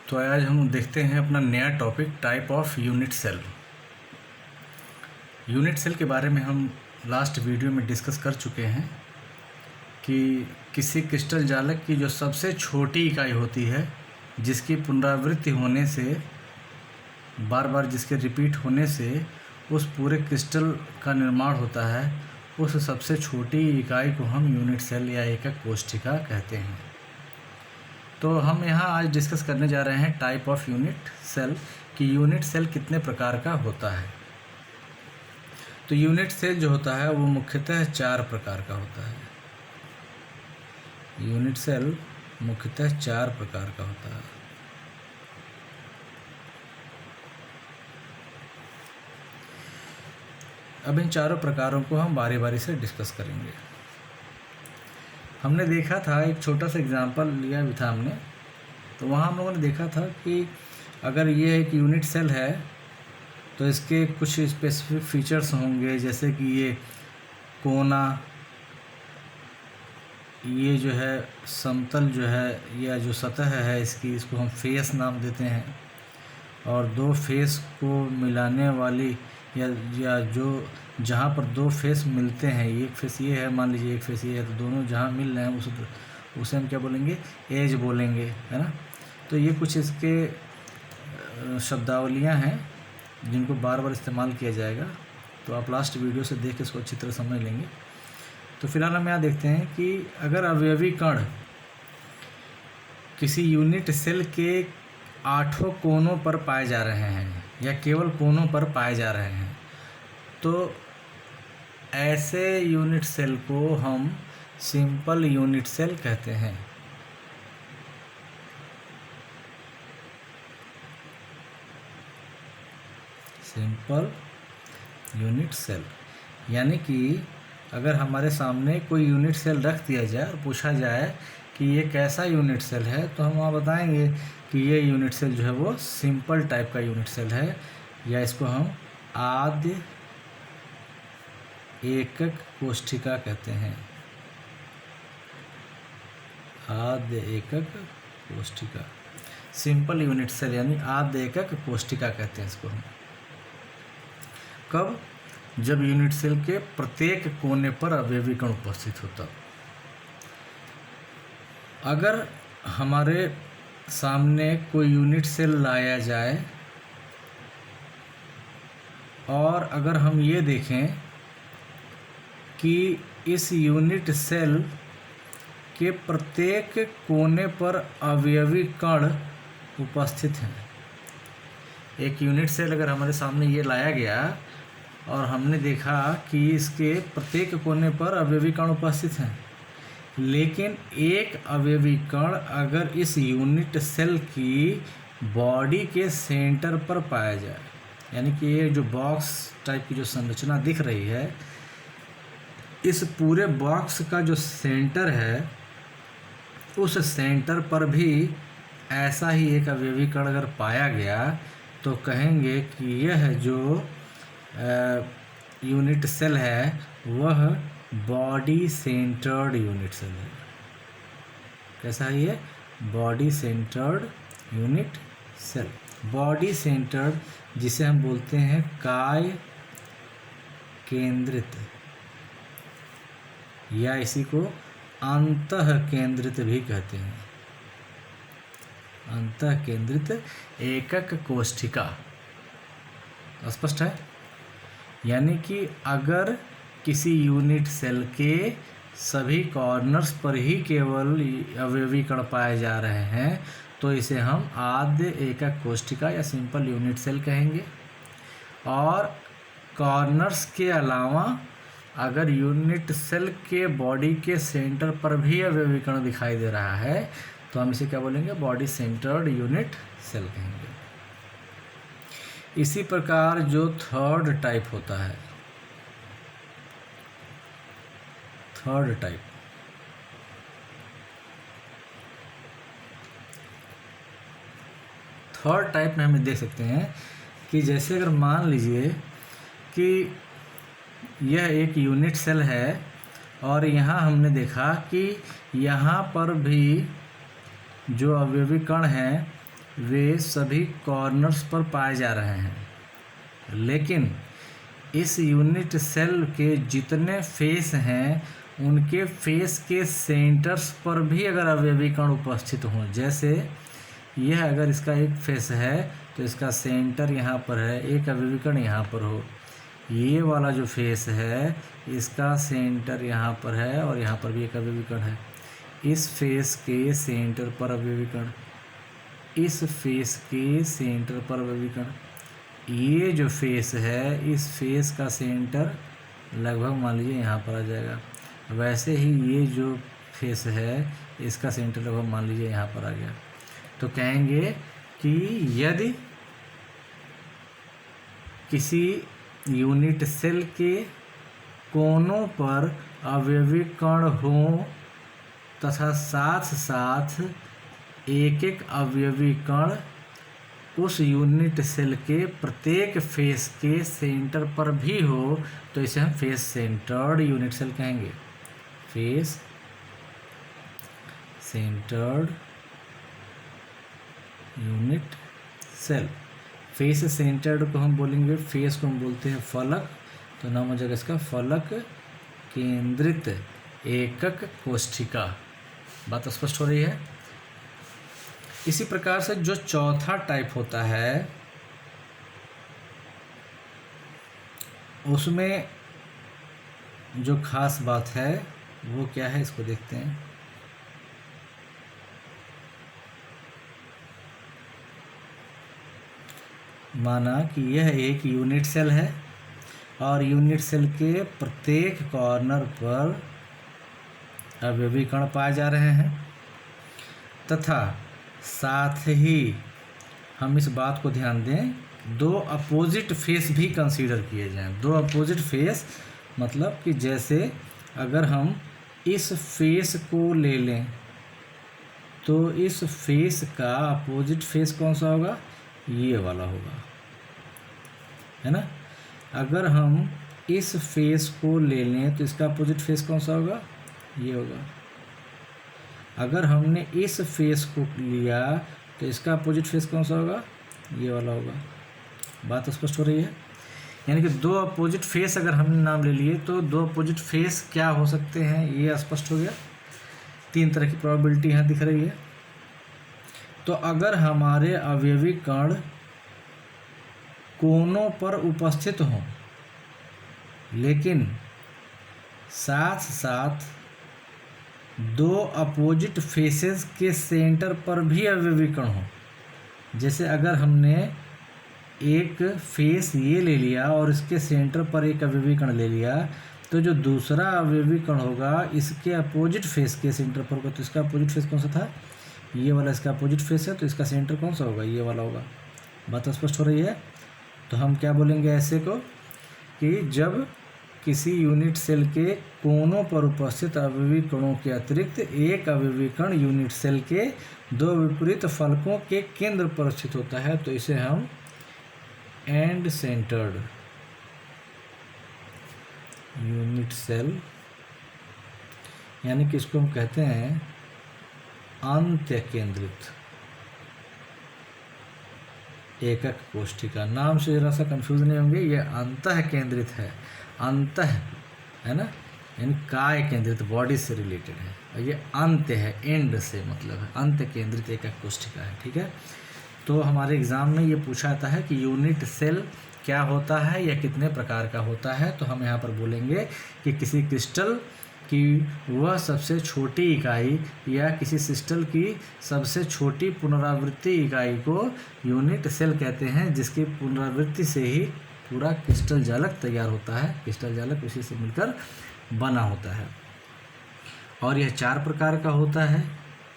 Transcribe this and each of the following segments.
तो आज हम देखते हैं अपना नया topic type of unit cell. Unit cell के बारे में हम लास्ट वीडियो में डिस्कस कर चुके हैं कि किसी क्रिस्टल जालक की जो सबसे छोटी इकाई होती है, जिसकी पुनरावृत्ति होने से, बार बार जिसके रिपीट होने से उस पूरे क्रिस्टल का निर्माण होता है, उस सबसे छोटी इकाई को हम यूनिट सेल या एकक कोशिका कहते हैं। तो हम यहाँ आज डिस्कस करने जा रहे हैं टाइप ऑफ यूनिट सेल कि यूनिट सेल कितने प्रकार का होता है। तो यूनिट सेल जो होता है वो मुख्यतः 4 प्रकार का होता है। यूनिट सेल मुख्यतः 4 प्रकार का होता है। अब इन चारों प्रकारों को हम बारी बारी से डिस्कस करेंगे। हमने देखा था, एक छोटा सा एग्जांपल लिया भी था हमने, तो वहाँ हम लोगों ने देखा था कि अगर ये एक यूनिट सेल है तो इसके कुछ स्पेसिफिक फीचर्स होंगे, जैसे कि ये कोना, ये जो है समतल जो है या जो सतह है इसकी, इसको हम फेस नाम देते हैं, और 2 फेस को मिलाने वाली या जो जहाँ पर 2 फेस मिलते हैं, एक फेस ये है, मान लीजिए एक फेस ये है, तो दोनों जहाँ मिल रहे हैं उसे हम क्या बोलेंगे, एज बोलेंगे, है ना। तो ये कुछ इसके शब्दावलियाँ हैं जिनको बार बार इस्तेमाल किया जाएगा, तो आप लास्ट वीडियो से देख के इसको अच्छी तरह समझ लेंगे। तो फिलहाल हम यहाँ देखते हैं कि अगर अवयवी कण किसी यूनिट सेल के 8 कोनों पर पाए जा रहे हैं या केवल कोनों पर पाए जा रहे हैं, तो ऐसे यूनिट सेल को हम सिंपल यूनिट सेल कहते हैं। सिंपल यूनिट सेल यानी कि अगर हमारे सामने कोई यूनिट सेल रख दिया जाए और पूछा जाए कि ये कैसा यूनिट सेल है, तो हम वहाँ बताएंगे कि ये यूनिट सेल जो है वो सिंपल टाइप का यूनिट सेल है, या इसको हम आद्य एकक कोशिका कहते हैं। आद्य एकक कोशिका, सिंपल यूनिट सेल यानी आद्य एकक कोशिका कहते हैं इसको हम। कब? जब यूनिट सेल के प्रत्येक कोने पर अवयवी कण उपस्थित होता। अगर हमारे सामने कोई यूनिट सेल लाया जाए और अगर हम ये देखें कि इस यूनिट सेल के प्रत्येक कोने पर अवयवी कण उपस्थित हैं। एक यूनिट सेल अगर हमारे सामने ये लाया गया और हमने देखा कि इसके प्रत्येक कोने पर अवयवी कण उपस्थित हैं, लेकिन एक अवयवी कण अगर इस यूनिट सेल की बॉडी के सेंटर पर पाया जाए, यानी कि ये जो बॉक्स टाइप की जो संरचना दिख रही है, इस पूरे बॉक्स का जो सेंटर है, उस सेंटर पर भी ऐसा ही एक अवयवी कण अगर पाया गया, तो कहेंगे कि यह जो यूनिट सेल है वह बॉडी सेंटर्ड यूनिट सेल है। कैसा है ये? Body centred unit cell. Body centred जिसे हम बोलते हैं काय केंद्रित, या इसी को अंतः केंद्रित भी कहते हैं। अंतः केंद्रित एकक कोशिका। स्पष्ट है? यानी कि अगर किसी यूनिट सेल के सभी कॉर्नर्स पर ही केवल अवयवी कण पाए जा रहे हैं, तो इसे हम आद्य एकक कोशिका या सिंपल यूनिट सेल कहेंगे। और कॉर्नर्स के अलावा अगर यूनिट सेल के बॉडी के सेंटर पर भी अवयवी कण दिखाई दे रहा है, तो हम इसे क्या बोलेंगे? बॉडी सेंटर्ड यूनिट सेल कहेंगे। इसी प्रकार जो थर्ड टाइप होता है, थर्ड टाइप में हम देख सकते हैं कि जैसे अगर मान लीजिए कि यह एक यूनिट सेल है और यहाँ हमने देखा कि यहाँ पर भी जो अवयवी कण हैं वे सभी कॉर्नर्स पर पाए जा रहे हैं, लेकिन इस यूनिट सेल के जितने फेस हैं उनके फेस के सेंटर्स पर भी अगर अवयवी कण उपस्थित हों, जैसे यह अगर इसका एक फेस है तो इसका सेंटर यहाँ पर है, एक अवयवी कण यहाँ पर हो, ये वाला जो फेस है इसका सेंटर यहाँ पर है और यहाँ पर भी एक अवयवी कण है, इस फेस के सेंटर पर अवयवी कण, इस फेस के सेंटर पर अवयवी कण, ये जो फेस है इस फेस का सेंटर लगभग मान लीजिए यहाँ पर आ जाएगा, वैसे ही ये जो फेस है इसका सेंटर लगभग मान लीजिए यहाँ पर आ गया। तो कहेंगे कि यदि किसी यूनिट सेल के कोनों पर अवयवी कण हों तथा साथ साथ एक एक अवयवी कण उस यूनिट सेल के प्रत्येक फेस के सेंटर पर भी हो, तो इसे हम फेस सेंटर्ड यूनिट सेल कहेंगे। Face centred unit cell. Face centred को हम बोलेंगे, फेस को हम बोलते हैं फलक, तो नाम हो जाएगा इसका फलक केंद्रित एकक कोशिका। बात स्पष्ट हो रही है। इसी प्रकार से जो चौथा टाइप होता है उसमें जो खास बात है वो क्या है, इसको देखते हैं। माना कि यह एक यूनिट सेल है और यूनिट सेल के प्रत्येक कॉर्नर पर अवयवी कण पाए जा रहे हैं तथा साथ ही हम इस बात को ध्यान दें, दो अपोजिट फेस भी कंसीडर किए जाएं। दो अपोजिट फेस मतलब कि जैसे अगर हम इस फेस को ले लें तो इस फेस का अपोजिट फेस कौन सा होगा, ये वाला होगा, है ना। अगर हम इस फेस को ले लें तो इसका अपोजिट फेस कौन सा होगा, ये होगा। अगर हमने इस फेस को लिया तो इसका अपोजिट फेस कौन सा होगा, ये वाला होगा। बात स्पष्ट हो रही है। यानी कि दो अपोजिट फेस अगर हमने नाम ले लिए तो दो अपोजिट फेस क्या हो सकते हैं, ये स्पष्ट हो गया। तीन तरह की प्रोबेबिलिटी यहाँ दिख रही है। तो अगर हमारे अवयवी कण कोनों पर उपस्थित हों लेकिन साथ साथ दो अपोजिट फेसेस के सेंटर पर भी अवयवी कण हों, जैसे अगर हमने एक फेस ये ले लिया और इसके सेंटर पर एक अवयवी कण ले लिया, तो जो दूसरा अवयवी कण होगा इसके अपोजिट फेस के सेंटर पर होगा। तो इसका अपोजिट फेस कौन सा था, ये वाला इसका अपोजिट फेस है, तो इसका सेंटर कौन सा होगा, ये वाला होगा। बात स्पष्ट हो रही है। तो हम क्या बोलेंगे ऐसे को कि जब किसी यूनिट सेल के कोनों पर उपस्थित अवयवी कणों के अतिरिक्त एक अवयवी कण यूनिट सेल के दो विपरीत फलकों के केंद्र पर स्थित होता है, तो इसे हम एंड सेंटर्ड यूनिट सेल, यानी कि इसको हम कहते हैं अंत्य केंद्रित एकक कोशिका। नाम से जरा सा कंफ्यूज नहीं होंगे, ये अंतः केंद्रित है, अंतः है ना, यानी काय केंद्रित, बॉडी से रिलेटेड है, और ये अंत्य है, एंड से मतलब है, अंत्य केंद्रित एकक कोशिका है। ठीक है। तो हमारे एग्ज़ाम में ये पूछा जाता है कि यूनिट सेल क्या होता है या कितने प्रकार का होता है। तो हम यहाँ पर बोलेंगे कि किसी क्रिस्टल की वह सबसे छोटी इकाई या किसी सिस्टल की सबसे छोटी पुनरावृत्ति इकाई को यूनिट सेल कहते हैं, जिसकी पुनरावृत्ति से ही पूरा क्रिस्टल जालक तैयार होता है। क्रिस्टल जालक उसी से मिलकर बना होता है। और यह चार प्रकार का होता है: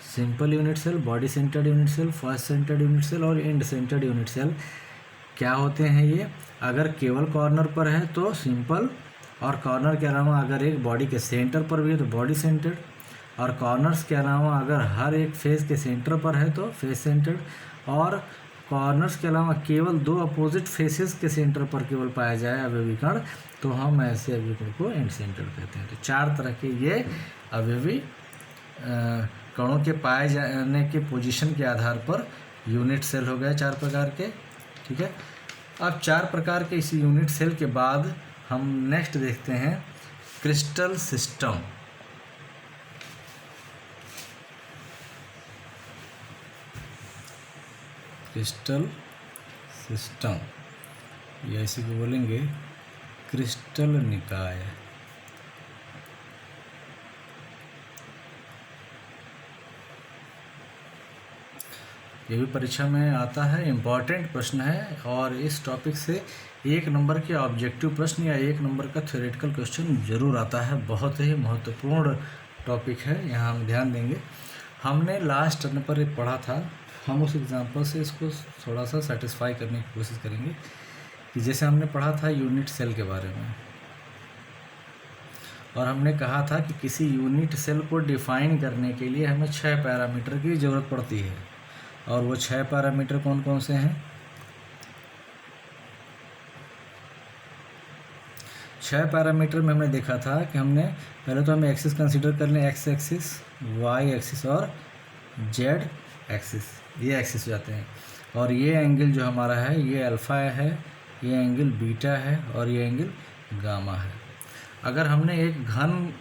simple unit cell, body centred unit cell, first centred unit cell और एंड सेंटर्ड यूनिट सेल। क्या होते हैं ये? अगर केवल कॉर्नर पर है तो सिंपल, और कॉर्नर के अलावा अगर एक बॉडी के सेंटर पर भी है तो बॉडी सेंटर्ड, और कॉर्नर्स के अलावा अगर हर एक फेस के सेंटर पर है तो फेस सेंटर्ड, और कॉर्नर्स के अलावा केवल दो अपोजिट फेसेस के सेंटर पर केवल पाया जाए अवयवी कण, तो हम ऐसे अवयवी कण को एंड सेंटर्ड कहते हैं। तो चार तरह के ये अवयवी कणों के पाए जाने के पोजीशन के आधार पर यूनिट सेल हो गए 4 प्रकार के, ठीक है। अब 4 प्रकार के इस यूनिट सेल के बाद हम नेक्स्ट देखते हैं क्रिस्टल सिस्टम। क्रिस्टल सिस्टम या इसी को बोलेंगे क्रिस्टल निकाय। ये भी परीक्षा में आता है, इम्पॉर्टेंट प्रश्न है, और इस टॉपिक से 1 नंबर के ऑब्जेक्टिव प्रश्न या 1 नंबर का थ्योरेटिकल क्वेश्चन जरूर आता है। बहुत ही महत्वपूर्ण टॉपिक है, यहाँ हम ध्यान देंगे। हमने लास्ट टर्न पर एक पढ़ा था, हम उस एग्जाम्पल से इसको थोड़ा सा सेटिस्फाई करने की कोशिश करेंगे कि जैसे हमने पढ़ा था यूनिट सेल के बारे में, और हमने कहा था कि किसी यूनिट सेल को डिफाइन करने के लिए हमें 6 पैरामीटर की ज़रूरत पड़ती है, और वो 6 पैरामीटर कौन कौन से हैं? 6 पैरामीटर में हमने देखा था कि हमने पहले तो हमें एक्सिस कंसीडर कर लें, एक्स एक्सिस, वाई एक्सिस और जेड एक्सिस, ये एक्सिस हो जाते हैं। और ये एंगल जो हमारा है ये अल्फ़ा है, ये एंगल बीटा है, और ये एंगल गामा है। अगर हमने एक घन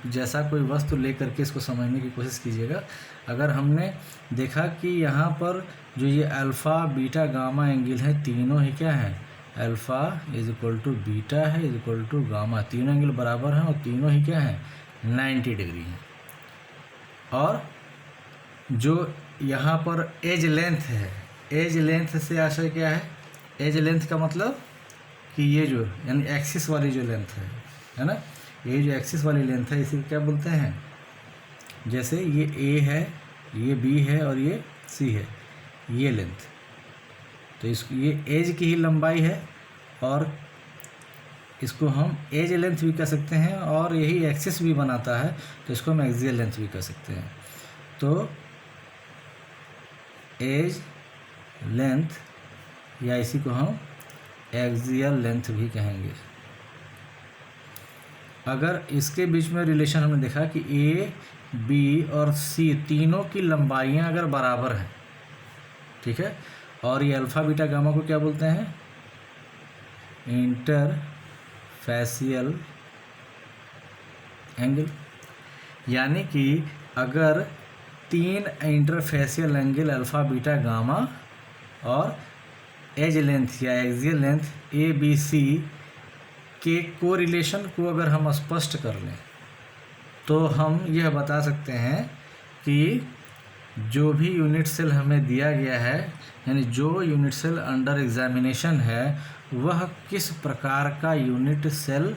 जैसा कोई वस्तु लेकर के इसको समझने की कोशिश कीजिएगा, अगर हमने देखा कि यहाँ पर जो ये अल्फ़ा बीटा गामा एंगल है, तीनों ही क्या है? Alpha is equal to beta है इज इक्वल टू गामा, तीनों एंगल बराबर हैं और तीनों ही क्या है? 90 डिग्री हैं। और जो यहाँ पर एज लेंथ है, एज लेंथ से आशय क्या है? एज लेंथ का मतलब कि ये जो यानी एक्सिस वाली जो लेंथ है ना, ये जो एक्सिस वाली लेंथ है इसे क्या बोलते हैं? जैसे ये ए है, ये बी है और ये सी है, ये लेंथ, तो इसको ये एज की ही लंबाई है, और इसको हम एज लेंथ भी कह सकते हैं, और यही एक्सिस भी बनाता है, तो इसको हम एक्सियल लेंथ भी कह सकते हैं। तो एज लेंथ या इसी को हम एक्सियल लेंथ भी कहेंगे। अगर इसके बीच में रिलेशन हमने देखा कि ए बी और सी तीनों की लंबाइयाँ अगर बराबर हैं, ठीक है, और ये अल्फ़ा बीटा गामा को क्या बोलते हैं? Interfacial angle. यानी कि अगर 3 interfacial angle alpha beta gamma और एज लेंथ या axial length a b c के कोरिलेशन को अगर हम स्पष्ट कर लें, तो हम यह बता सकते हैं कि जो भी यूनिट सेल हमें दिया गया है, यानी जो यूनिट सेल अंडर एग्जामिनेशन है, वह किस प्रकार का यूनिट सेल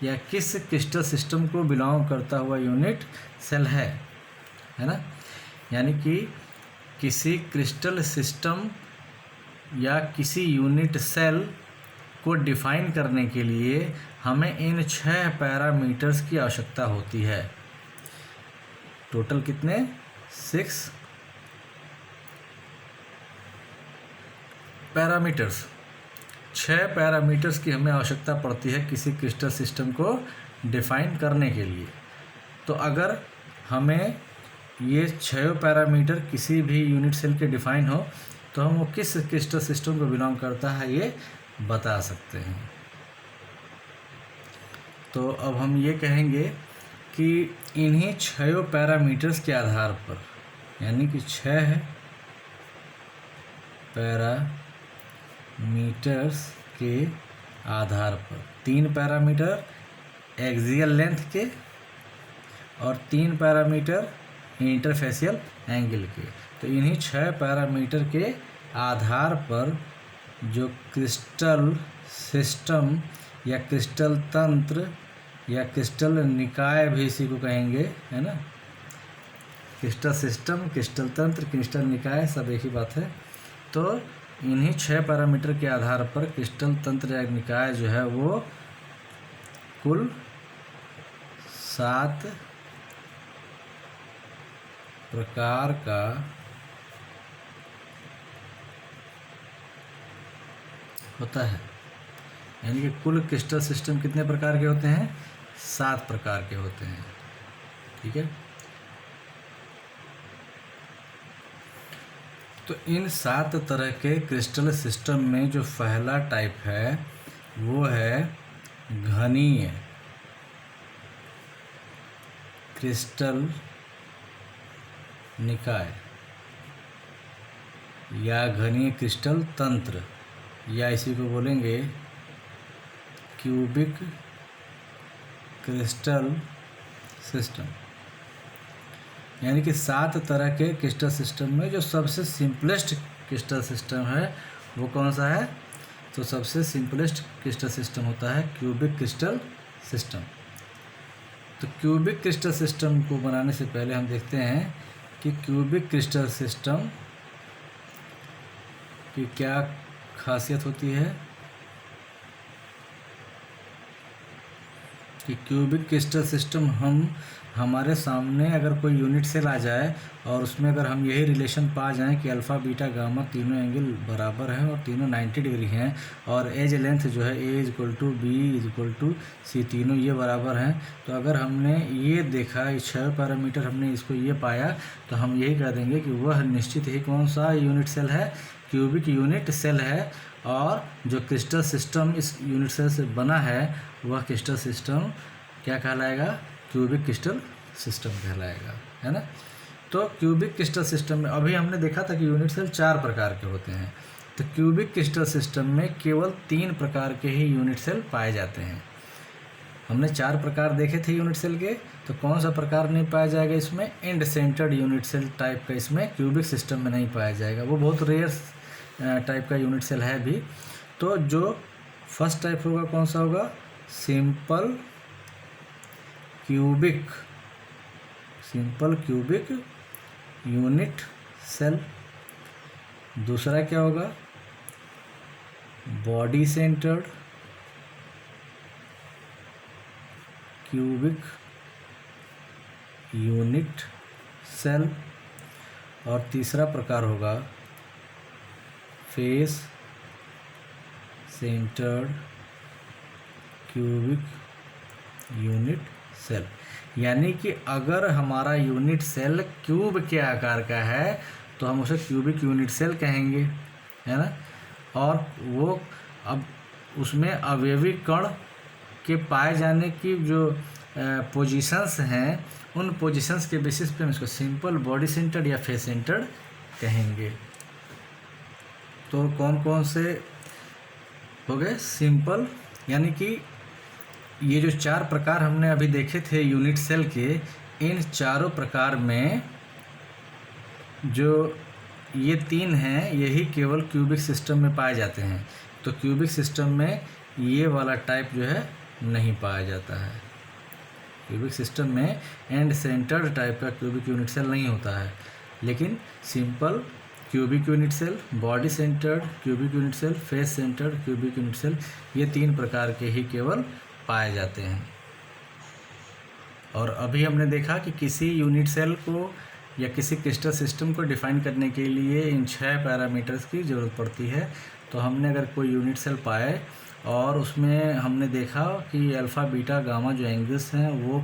या किस क्रिस्टल सिस्टम को बिलोंग करता हुआ यूनिट सेल है ना। यानी कि किसी क्रिस्टल सिस्टम या किसी यूनिट सेल को डिफाइन करने के लिए हमें इन 6 पैरामीटर्स की आवश्यकता होती है। टोटल कितने? 6 पैरामीटर्स, 6 पैरामीटर्स की हमें आवश्यकता पड़ती है किसी क्रिस्टल सिस्टम को डिफाइन करने के लिए। तो अगर हमें ये 6 पैरामीटर किसी भी यूनिट सेल के डिफाइन हो, तो हम वो किस क्रिस्टल सिस्टम को बिलोंग करता है ये बता सकते हैं। तो अब हम ये कहेंगे कि इन्हीं 6 पैरामीटर्स के आधार पर, यानी कि 6 पैरामीटर्स के आधार पर, 3 पैरामीटर एक्सियल लेंथ के और 3 पैरामीटर इंटरफेसियल एंगल के, तो इन्हीं 6 पैरामीटर के आधार पर जो क्रिस्टल सिस्टम या क्रिस्टल तंत्र या क्रिस्टल निकाय भी इसी को कहेंगे, है ना। क्रिस्टल सिस्टम, क्रिस्टल तंत्र, क्रिस्टल निकाय सब एक ही बात है। तो इन्हीं 6 पैरामीटर के आधार पर क्रिस्टल तंत्र या निकाय जो है वो कुल 7 प्रकार का होता है। यानी कि कुल क्रिस्टल सिस्टम कितने प्रकार के होते हैं? 7 प्रकार के होते हैं, ठीक है। तो इन 7 तरह के क्रिस्टल सिस्टम में जो पहला टाइप है वो है घनीय क्रिस्टल निकाय या घनीय क्रिस्टल तंत्र, या इसी को बोलेंगे क्यूबिक क्रिस्टल सिस्टम। यानी कि 7 तरह के क्रिस्टल सिस्टम में जो सबसे सिंपलेस्ट क्रिस्टल सिस्टम है वो कौन सा है? तो सबसे सिंपलेस्ट क्रिस्टल सिस्टम होता है क्यूबिक क्रिस्टल सिस्टम। तो क्यूबिक क्रिस्टल सिस्टम को बनाने से पहले हम देखते हैं कि क्यूबिक क्रिस्टल सिस्टम की क्या खासियत होती है। कि क्यूबिक क्रिस्टल सिस्टम हमारे सामने अगर कोई यूनिट सेल आ जाए और उसमें अगर हम यही रिलेशन पा जाएं कि अल्फ़ा बीटा गामा तीनों एंगल बराबर हैं और तीनों 90 डिग्री हैं और एज लेंथ जो है A equal to B equal to C, तीनों ये बराबर हैं, तो अगर हमने ये देखा 6 पैरामीटर हमने इसको ये पाया तो हम यही कह देंगे कि वह निश्चित ही कौन सा यूनिट सेल है? क्यूबिक यूनिट सेल है। और जो क्रिस्टल सिस्टम इस यूनिट सेल से बना है वह क्रिस्टल सिस्टम क्या कहलाएगा? क्यूबिक क्रिस्टल सिस्टम कहलाएगा, है ना। तो क्यूबिक क्रिस्टल सिस्टम में अभी हमने देखा था कि यूनिट सेल 4 प्रकार के होते हैं, तो क्यूबिक क्रिस्टल सिस्टम में केवल 3 प्रकार के ही यूनिट सेल पाए जाते हैं। हमने 4 प्रकार देखे थे यूनिट सेल के, तो कौन सा प्रकार नहीं पाया जाएगा इसमें? End centred unit cell type का इसमें क्यूबिक सिस्टम में नहीं पाया जाएगा, वो बहुत रेयर टाइप का यूनिट सेल है भी। तो जो फर्स्ट टाइप होगा कौन सा होगा? Simple cubic unit cell. दूसरा क्या होगा? Body centred cubic unit cell. और तीसरा प्रकार होगा face centred cubic unit cell. यानी कि अगर हमारा यूनिट सेल क्यूब के आकार का है तो हम उसे क्यूबिक यूनिट सेल कहेंगे, है ना। और वो अब उसमें अवयवी कण के पाए जाने की जो पोजीशंस हैं उन पोजीशंस के बेसिस पे हम इसको सिंपल बॉडी सेंटर्ड या फेस सेंटर्ड कहेंगे। तो कौन कौन से हो गए? सिंपल, यानी कि ये जो 4 प्रकार हमने अभी देखे थे यूनिट सेल के, इन चारों प्रकार में जो ये 3 हैं यही केवल क्यूबिक सिस्टम में पाए जाते हैं। तो क्यूबिक सिस्टम में ये वाला टाइप जो है नहीं पाया जाता है। क्यूबिक सिस्टम में एंड सेंटर्ड टाइप का क्यूबिक यूनिट सेल नहीं होता है, लेकिन simple cubic unit cell, body centred cubic unit cell, face centred cubic unit cell, ये 3 प्रकार के ही केवल पाए जाते हैं। और अभी हमने देखा कि किसी यूनिट सेल को या किसी क्रिस्टल सिस्टम को डिफाइन करने के लिए इन 6 पैरामीटर्स की ज़रूरत पड़ती है। तो हमने अगर कोई यूनिट सेल पाए और उसमें हमने देखा कि अल्फ़ा बीटा गामा जो एंगल्स हैं वो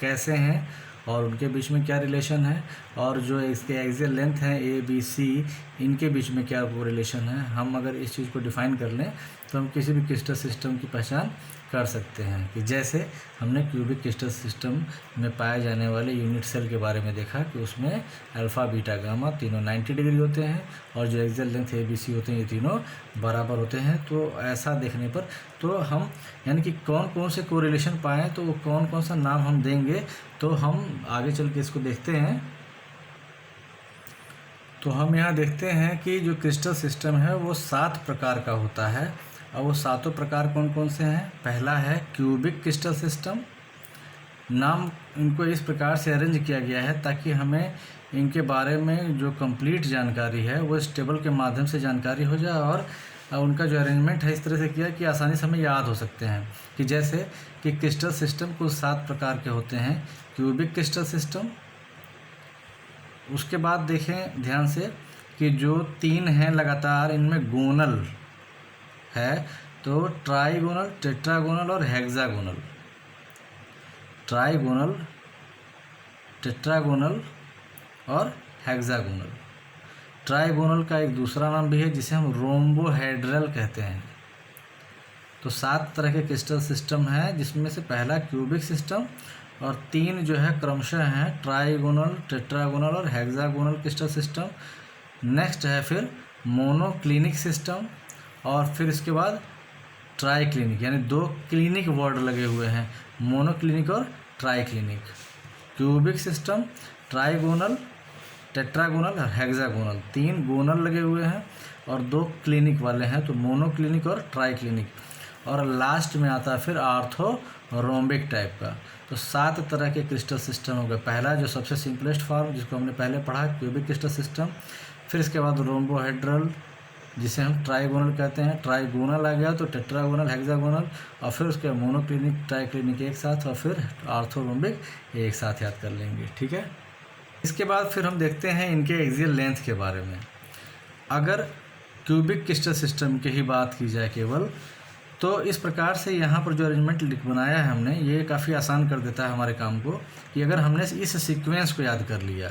कैसे हैं और उनके बीच में क्या रिलेशन है, और जो इसके एक्सियल लेंथ है ए बी सी इनके बीच में क्या वो रिलेशन है, हम अगर इस चीज़ को डिफ़ाइन कर लें तो हम किसी भी क्रिस्टल सिस्टम की पहचान कर सकते हैं। कि जैसे हमने क्यूबिक क्रिस्टल सिस्टम में पाए जाने वाले यूनिट सेल के बारे में देखा कि उसमें अल्फ़ा बीटा गामा तीनों 90 डिग्री होते हैं और जो axial length a b c होते हैं ये तीनों बराबर होते हैं। तो ऐसा देखने पर तो हम यानी कि कौन कौन से कोरिलेशन पाएँ तो कौन कौन सा नाम हम देंगे, तो हम आगे चल के इसको देखते हैं। तो हम यहाँ देखते हैं कि जो क्रिस्टल सिस्टम है वो 7 प्रकार का होता है। और वो 7 प्रकार कौन कौन से हैं? पहला है क्यूबिक क्रिस्टल सिस्टम। नाम इनको इस प्रकार से अरेंज किया गया है ताकि हमें इनके बारे में जो कंप्लीट जानकारी है वो इस टेबल के माध्यम से जानकारी हो जाए, और उनका जो अरेंजमेंट है इस तरह से किया कि आसानी से हमें याद हो सकते हैं। कि जैसे कि क्रिस्टल सिस्टम कुल 7 प्रकार के होते हैं। क्यूबिक क्रिस्टल सिस्टम, उसके बाद देखें ध्यान से कि जो 3 हैं लगातार इनमें गोनल है, तो ट्राइगोनल, टेट्रागोनल और हेक्सागोनल। ट्राइगोनल, टेट्रागोनल और हेक्सागोनल, ट्राइगोनल का एक दूसरा नाम भी है जिसे हम रोम्बोहेड्रल कहते हैं। तो 7 तरह के क्रिस्टल सिस्टम हैं, जिसमें से पहला क्यूबिक सिस्टम और 3 जो है क्रमशः हैं ट्राइगोनल, टेट्रागोनल और हेक्सागोनल क्रिस्टल सिस्टम। नेक्स्ट है फिर मोनोक्लिनिक सिस्टम और फिर इसके बाद ट्राइक्लिनिक, यानी 2 क्लिनिक वर्ड लगे हुए हैं, मोनोक्लिनिक और triclinic. Cubic system, trigonal, tetragonal और हेक्सागोनल, 3 गोनल लगे हुए हैं और 2 क्लिनिक वाले हैं, तो मोनोक्लिनिक और ट्राइक्लिनिक। और लास्ट में आता है फिर आर्थोरोम्बिक टाइप का। तो 7 तरह के क्रिस्टल सिस्टम हो गए। पहला जो सबसे सिंपलेस्ट फॉर्म जिसको हमने पहले पढ़ा, क्यूबिक क्रिस्टल सिस्टम। फिर इसके बाद रोम्बोहेड्रल जिसे हम ट्राइगोनल कहते हैं, ट्राइगोनल आ गया तो टेट्रागोनल, हेक्सागोनल, और फिर उसके मोनोक्लिनिक, ट्राइक्लिनिक एक साथ, और फिर आर्थोरोम्बिक एक साथ याद कर लेंगे। ठीक है। इसके बाद फिर हम देखते हैं इनके एक्सियल लेंथ के बारे में। अगर क्यूबिक क्रिस्टल सिस्टम की ही बात की जाए केवल, तो इस प्रकार से यहाँ पर जो अरेंजमेंट बनाया है हमने, ये काफ़ी आसान कर देता है हमारे काम को, कि अगर हमने इस सीक्वेंस को याद कर लिया,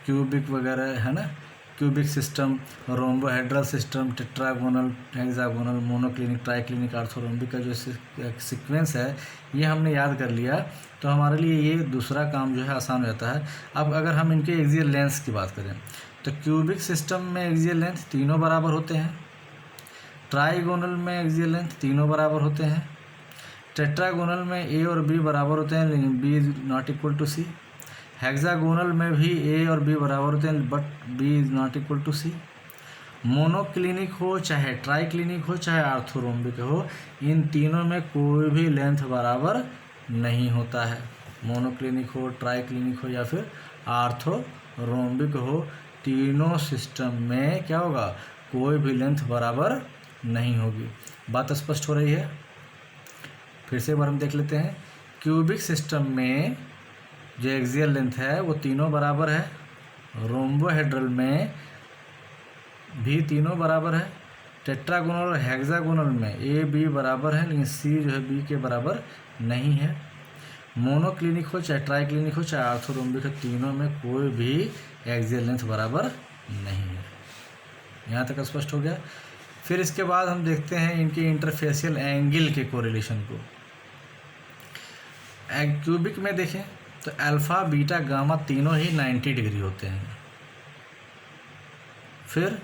क्यूबिक वगैरह है ना, cubic system, rhombohedral system, tetragonal, hexagonal, monoclinic, triclinic, orthorhombic का जो सीक्वेंस है ये हमने याद कर लिया, तो हमारे लिए ये दूसरा काम जो है आसान हो जाता है। अब अगर हम इनके एक्सियल लेंथ की बात करें, तो क्यूबिक सिस्टम में एक्सियल लेंथ तीनों बराबर होते हैं, ट्राइगोनल में एक्सियल लेंथ तीनों बराबर होते हैं, टेट्रागोनल में ए और बी बराबर होते हैं लेकिन b is not equal to c, hexagonal में भी ए और बी बराबर होते हैं but b is not equal to c. Monoclinic हो चाहे ट्राइक्लिनिक हो चाहे आर्थोरोम्बिक हो, इन तीनों में कोई भी लेंथ बराबर नहीं होता है। मोनोक्लिनिक हो, ट्राइक्लिनिक हो या फिर आर्थोरोम्बिक हो, तीनों सिस्टम में क्या होगा, कोई भी लेंथ बराबर नहीं होगी। बात स्पष्ट हो रही है। फिर से एक बार हम देख लेते हैं। क्यूबिक सिस्टम में जो एक्सियल लेंथ है वो तीनों बराबर है, रोम्बोहेड्रल में भी तीनों बराबर है, टेट्रागोनल और हेक्सागोनल में ए बी बराबर है लेकिन सी जो है बी के बराबर नहीं है। मोनोक्लिनिक हो चाहे ट्राइक्लिनिक हो चाहे आर्थोरोम्बिक हो, तीनों में कोई भी एक्सियल लेंथ बराबर नहीं है। यहाँ तक स्पष्ट हो गया। फिर इसके बाद हम देखते हैं इनके इंटरफेशियल एंगल के कोरिलेशन को। क्यूबिक में देखें तो अल्फ़ा, बीटा, गामा तीनों ही 90 डिग्री होते हैं। फिर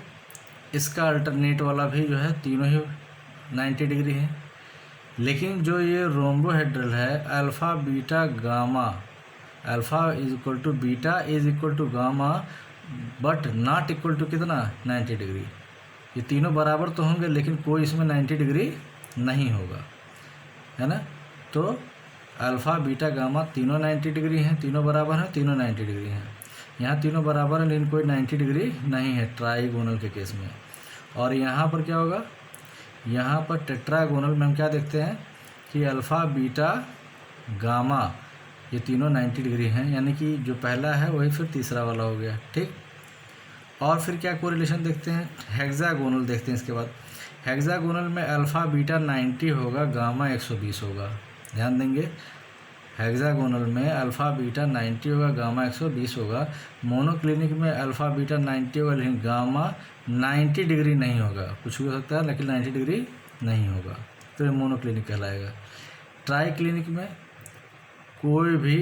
इसका अल्टरनेट वाला भी जो है तीनों ही 90 डिग्री है। लेकिन जो ये रोम्बोहेड्रल है, alpha, beta, gamma, alpha is equal to beta is equal to gamma but not equal to कितना, 90 डिग्री। ये तीनों बराबर तो होंगे लेकिन कोई इसमें 90 डिग्री नहीं होगा, है ना। तो अल्फ़ा, बीटा, गामा तीनों 90 डिग्री हैं, तीनों बराबर हैं, तीनों 90 डिग्री हैं। यहाँ तीनों बराबर हैं लेकिन कोई 90 डिग्री नहीं है ट्राइगोनल के केस में। और यहाँ पर क्या होगा, यहाँ पर टेट्रागोनल में हम क्या देखते हैं कि अल्फ़ा, बीटा, गामा ये तीनों 90 डिग्री हैं, यानी कि जो पहला है वही फिर तीसरा वाला हो गया। ठीक। और फिर क्या कोरिलेशन देखते हैं, हेक्सागोनल देखते हैं। इसके बाद हेक्सागोनल में अल्फ़ा, बीटा 90 होगा, गामा 120 होगा। ध्यान देंगे, हेक्सागोनल में अल्फ़ा, बीटा 90 होगा, गामा 120 होगा। मोनोक्लिनिक में अल्फ़ा, बीटा 90 होगा लेकिन गामा 90 डिग्री नहीं होगा, कुछ भी हो सकता है लेकिन 90 डिग्री नहीं होगा, तो ये मोनोक्लिनिक कहलाएगा। ट्राइक्लिनिक में कोई भी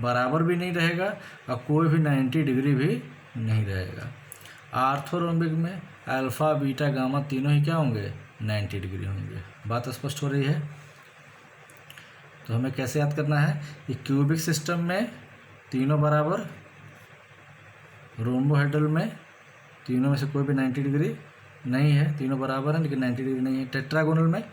बराबर भी नहीं रहेगा और कोई भी 90 डिग्री भी नहीं रहेगा। आर्थोरोम्बिक में अल्फ़ा, बीटा, गामा तीनों ही क्या होंगे, 90 डिग्री होंगे। बात स्पष्ट हो रही है। तो हमें कैसे याद करना है कि क्यूबिक सिस्टम में तीनों बराबर, रोम्बोहेड्रल में तीनों में से कोई भी 90 डिग्री नहीं है, तीनों बराबर हैं लेकिन 90 डिग्री नहीं है। टेट्रागोनल में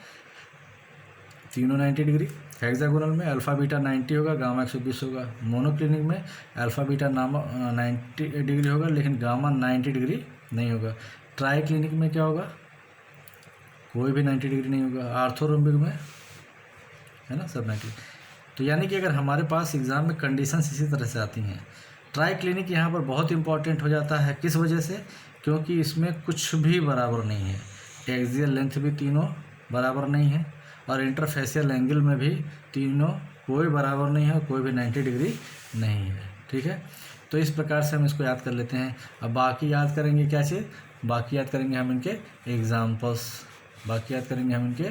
तीनों 90 डिग्री, हेक्सागोनल में अल्फ़ा, बीटा 90 होगा, गामा 120 होगा। मोनोक्लिनिक में अल्फ़ा, बीटा 90 डिग्री होगा लेकिन गामा 90 डिग्री नहीं होगा। ट्राइक्लिनिक में क्या होगा, कोई भी 90 डिग्री नहीं होगा। आर्थोरोम्बिक में है ना सब 90। तो यानी कि अगर हमारे पास एग्ज़ाम में कंडीशंस इसी तरह से आती हैं, ट्राइक्लिनिक यहाँ पर बहुत इंपॉर्टेंट हो जाता है। किस वजह से, क्योंकि इसमें कुछ भी बराबर नहीं है, एक्सियल लेंथ भी तीनों बराबर नहीं है और इंटरफेशियल एंगल में भी तीनों कोई बराबर नहीं है, कोई भी 90 डिग्री नहीं है। ठीक है। तो इस प्रकार से हम इसको याद कर लेते हैं। अब बाकी याद करेंगे क्या चीज़, बाकी याद करेंगे हम इनके एग्जाम्पल्स, बाकी याद करेंगे हम इनके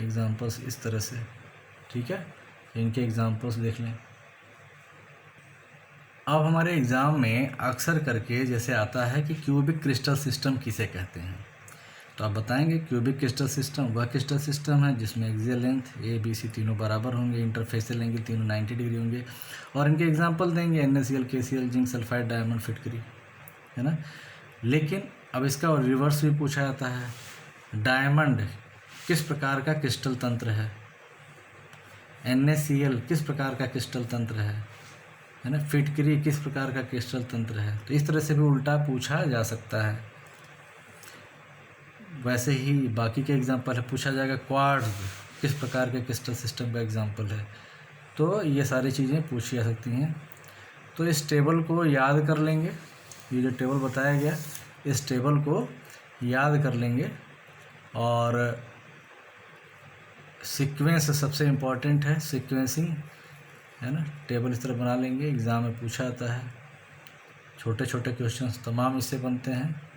एग्जाम्पल्स इस तरह से, ठीक है। इनके एग्जाम्पल्स देख लें। अब हमारे एग्ज़ाम में अक्सर करके जैसे आता है कि क्यूबिक क्रिस्टल सिस्टम किसे कहते हैं, तो आप बताएंगे क्यूबिक क्रिस्टल सिस्टम वह क्रिस्टल सिस्टम है जिसमें axial length a b c तीनों बराबर होंगे, इंटरफेसियल एंगल तीनों 90 डिग्री होंगे, और इनके एग्जांपल देंगे NaCl, KCl, zinc sulphide, diamond, फिटकरी, है ना। लेकिन अब इसका रिवर्स भी पूछा जाता है, डायमंड किस प्रकार का क्रिस्टल तंत्र है, NaCl किस प्रकार का क्रिस्टल तंत्र है ना, फिटकरी किस प्रकार का क्रिस्टल तंत्र है। तो इस तरह से भी उल्टा पूछा जा सकता है। वैसे ही बाकी के एग्जांपल है, पूछा जाएगा क्वार्ट्ज किस प्रकार के क्रिस्टल सिस्टम का एग्जांपल है। तो ये सारी चीज़ें पूछी जा सकती हैं। तो इस टेबल को याद कर लेंगे, ये जो टेबल बताया गया इस टेबल को याद कर लेंगे, और सीक्वेंस सबसे इम्पॉर्टेंट है, सीक्वेंसिंग, है ना। टेबल इस तरह बना लेंगे, एग्ज़ाम में पूछा जाता है, छोटे छोटे क्वेश्चंस तमाम इससे बनते हैं।